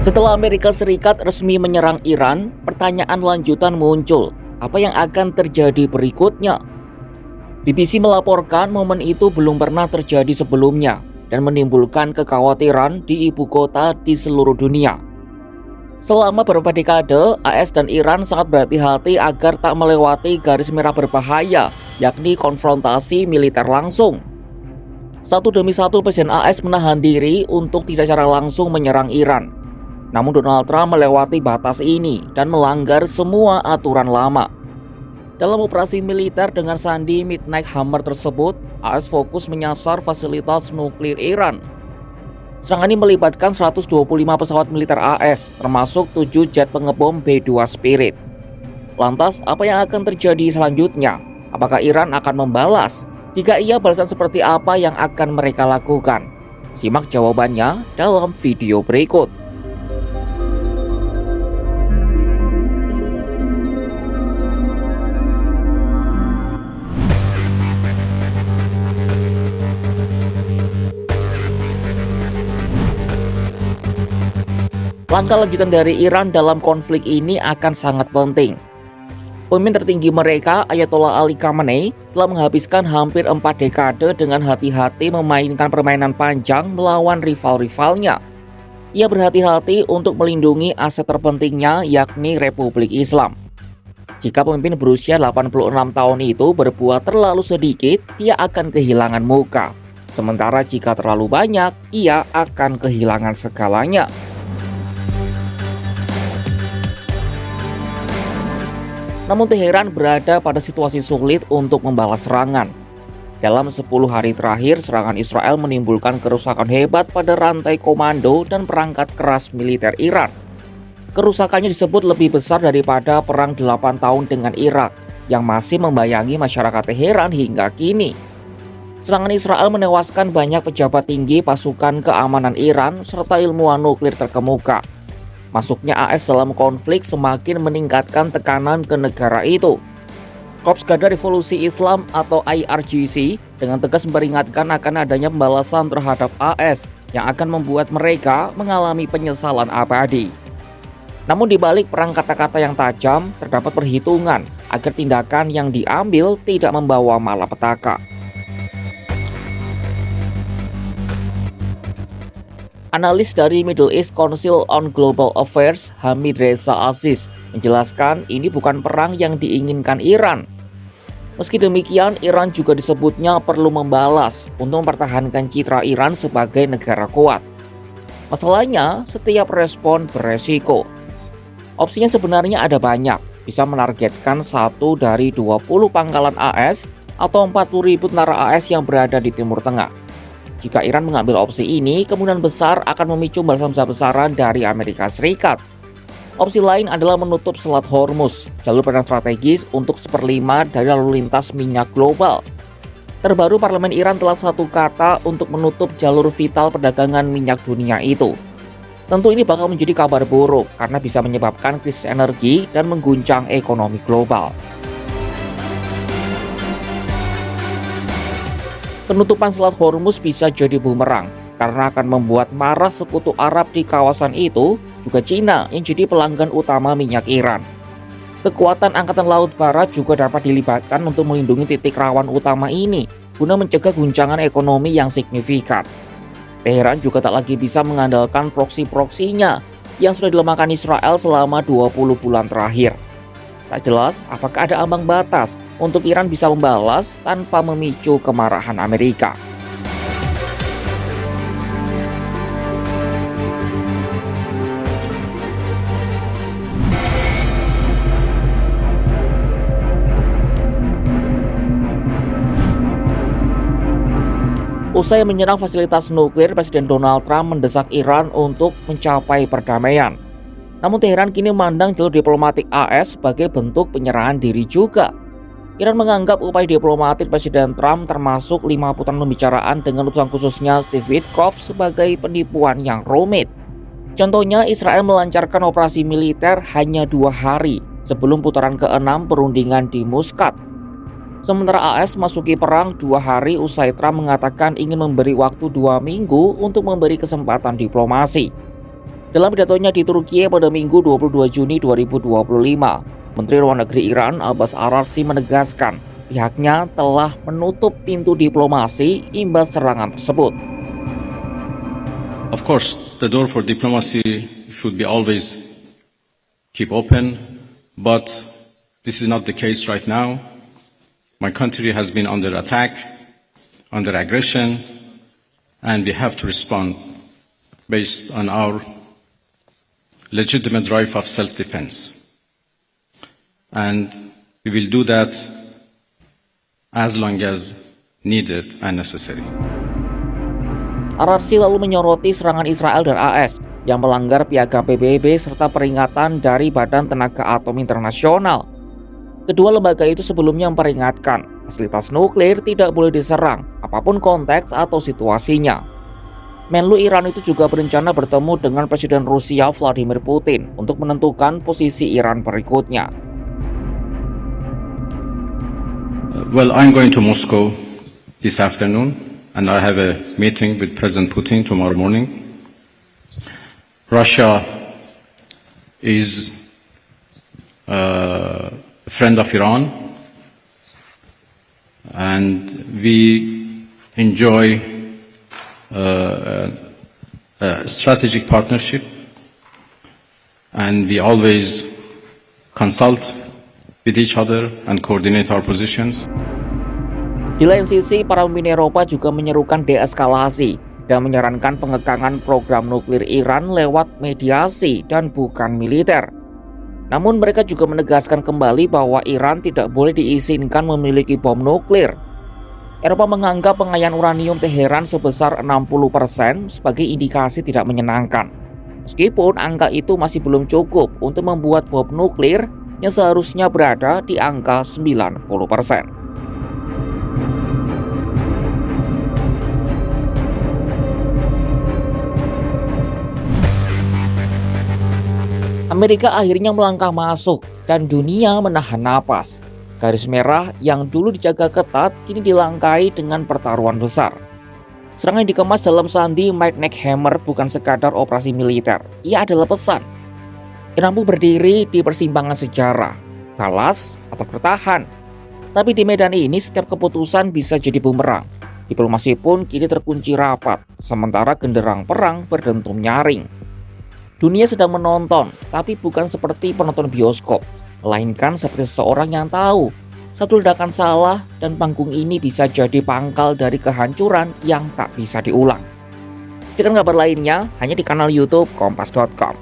Setelah Amerika Serikat resmi menyerang Iran, pertanyaan lanjutan muncul. Apa yang akan terjadi berikutnya? BBC melaporkan momen itu belum pernah terjadi sebelumnya dan menimbulkan kekhawatiran di ibu kota di seluruh dunia. Selama beberapa dekade, AS dan Iran sangat berhati-hati agar tak melewati garis merah berbahaya, yakni konfrontasi militer langsung. Satu demi satu Presiden AS menahan diri untuk tidak secara langsung menyerang Iran. Namun Donald Trump melewati batas ini dan melanggar semua aturan lama. Dalam operasi militer dengan sandi Midnight Hammer tersebut, AS fokus menyasar fasilitas nuklir Iran. Serangan ini melibatkan 125 pesawat militer AS, termasuk 7 jet pengebom B-2 Spirit. Lantas, apa yang akan terjadi selanjutnya? Apakah Iran akan membalas? Jika iya, balasan seperti apa yang akan mereka lakukan? Simak jawabannya dalam video berikut. Langkah lanjutan dari Iran dalam konflik ini akan sangat penting. Pemimpin tertinggi mereka, Ayatollah Ali Khamenei, telah menghabiskan hampir 4 dekade dengan hati-hati memainkan permainan panjang melawan rival-rivalnya. Ia berhati-hati untuk melindungi aset terpentingnya, yakni Republik Islam. Jika pemimpin berusia 86 tahun itu berbuat terlalu sedikit, ia akan kehilangan muka. Sementara jika terlalu banyak, ia akan kehilangan segalanya. Namun Teheran berada pada situasi sulit untuk membalas serangan. Dalam 10 hari terakhir, serangan Israel menimbulkan kerusakan hebat pada rantai komando dan perangkat keras militer Iran. Kerusakannya disebut lebih besar daripada perang 8 tahun dengan Irak, yang masih membayangi masyarakat Teheran hingga kini. Serangan Israel menewaskan banyak pejabat tinggi pasukan keamanan Iran serta ilmuwan nuklir terkemuka. Masuknya AS dalam konflik semakin meningkatkan tekanan ke negara itu. Korps Garda Revolusi Islam atau IRGC dengan tegas memperingatkan akan adanya pembalasan terhadap AS yang akan membuat mereka mengalami penyesalan abadi. Namun di balik perang kata-kata yang tajam, terdapat perhitungan agar tindakan yang diambil tidak membawa malapetaka. Analis dari Middle East Council on Global Affairs, Hamid Reza Aziz, menjelaskan ini bukan perang yang diinginkan Iran. Meski demikian, Iran juga disebutnya perlu membalas untuk mempertahankan citra Iran sebagai negara kuat. Masalahnya, setiap respon beresiko. Opsinya sebenarnya ada banyak, bisa menargetkan 1 dari 20 pangkalan AS atau 40.000 tentara AS yang berada di Timur Tengah. Jika Iran mengambil opsi ini, kemungkinan besar akan memicu balasan besar-besaran dari Amerika Serikat. Opsi lain adalah menutup Selat Hormuz, jalur perdagangan strategis untuk 1/5 dari lalu lintas minyak global. Terbaru, parlemen Iran telah satu kata untuk menutup jalur vital perdagangan minyak dunia itu. Tentu ini bakal menjadi kabar buruk karena bisa menyebabkan krisis energi dan mengguncang ekonomi global. Penutupan Selat Hormuz bisa jadi bumerang karena akan membuat marah sekutu Arab di kawasan itu, juga Cina yang jadi pelanggan utama minyak Iran. Kekuatan Angkatan Laut Barat juga dapat dilibatkan untuk melindungi titik rawan utama ini guna mencegah guncangan ekonomi yang signifikan. Teheran juga tak lagi bisa mengandalkan proksi-proksinya yang sudah dilemahkan Israel selama 20 bulan terakhir. Tak jelas apakah ada ambang batas untuk Iran bisa membalas tanpa memicu kemarahan Amerika. Usai menyerang fasilitas nuklir, Presiden Donald Trump mendesak Iran untuk mencapai perdamaian. Namun Teheran kini memandang jalur diplomatik AS sebagai bentuk penyerahan diri juga. Iran menganggap upaya diplomatik Presiden Trump termasuk 5 putaran pembicaraan dengan utusan khususnya Steve Witkoff sebagai penipuan yang rumit. Contohnya, Israel melancarkan operasi militer hanya 2 hari sebelum putaran ke-6 perundingan di Muscat. Sementara AS masuki perang 2 hari usai Trump mengatakan ingin memberi waktu 2 minggu untuk memberi kesempatan diplomasi. Dalam pidatonya di Turki pada Minggu 22 Juni 2025, Menteri Luar Negeri Iran Abbas Araghchi menegaskan pihaknya telah menutup pintu diplomasi imbas serangan tersebut. Of course, the door for diplomacy should be always keep open, but this is not the case right now. My country has been under attack, under aggression, and we have to respond based on our legitimate right of self-defense. And we will do that as long as needed and necessary. Araghchi lalu menyoroti serangan Israel dan AS yang melanggar piagam PBB serta peringatan dari Badan Tenaga Atom Internasional. Kedua lembaga itu sebelumnya memperingatkan fasilitas nuklir tidak boleh diserang, apapun konteks atau situasinya. Menlu Iran itu juga berencana bertemu dengan Presiden Rusia Vladimir Putin untuk menentukan posisi Iran berikutnya. Well, I'm going to Moscow this afternoon, and I have a meeting with President Putin tomorrow morning. Russia is a friend of Iran, and we enjoy a strategic partnership, and we always consult with each other and coordinate our positions. Di lain sisi, para pemimpin Eropa juga menyerukan deeskalasi dan menyarankan pengekangan program nuklir Iran lewat mediasi dan bukan militer. Namun mereka juga menegaskan kembali bahwa Iran tidak boleh diizinkan memiliki bom nuklir. Eropa menganggap pengayaan uranium Teheran sebesar 60% sebagai indikasi tidak menyenangkan. Meskipun angka itu masih belum cukup untuk membuat bom nuklir yang seharusnya berada di angka 90%. Amerika akhirnya melangkah masuk dan dunia menahan napas. Garis merah yang dulu dijaga ketat kini dilangkai dengan pertaruhan besar. Serangan yang dikemas dalam sandi Might Neck Hammer bukan sekadar operasi militer. Ia adalah pesan. Iran berdiri di persimpangan sejarah, balas atau bertahan. Tapi di medan ini setiap keputusan bisa jadi bumerang. Diplomasi pun kini terkunci rapat, sementara genderang perang berdentum nyaring. Dunia sedang menonton, tapi bukan seperti penonton bioskop, melainkan seperti seseorang yang tahu satu ledakan salah dan panggung ini bisa jadi pangkal dari kehancuran yang tak bisa diulang. Saksikan kabar lainnya hanya di kanal YouTube Kompas.com.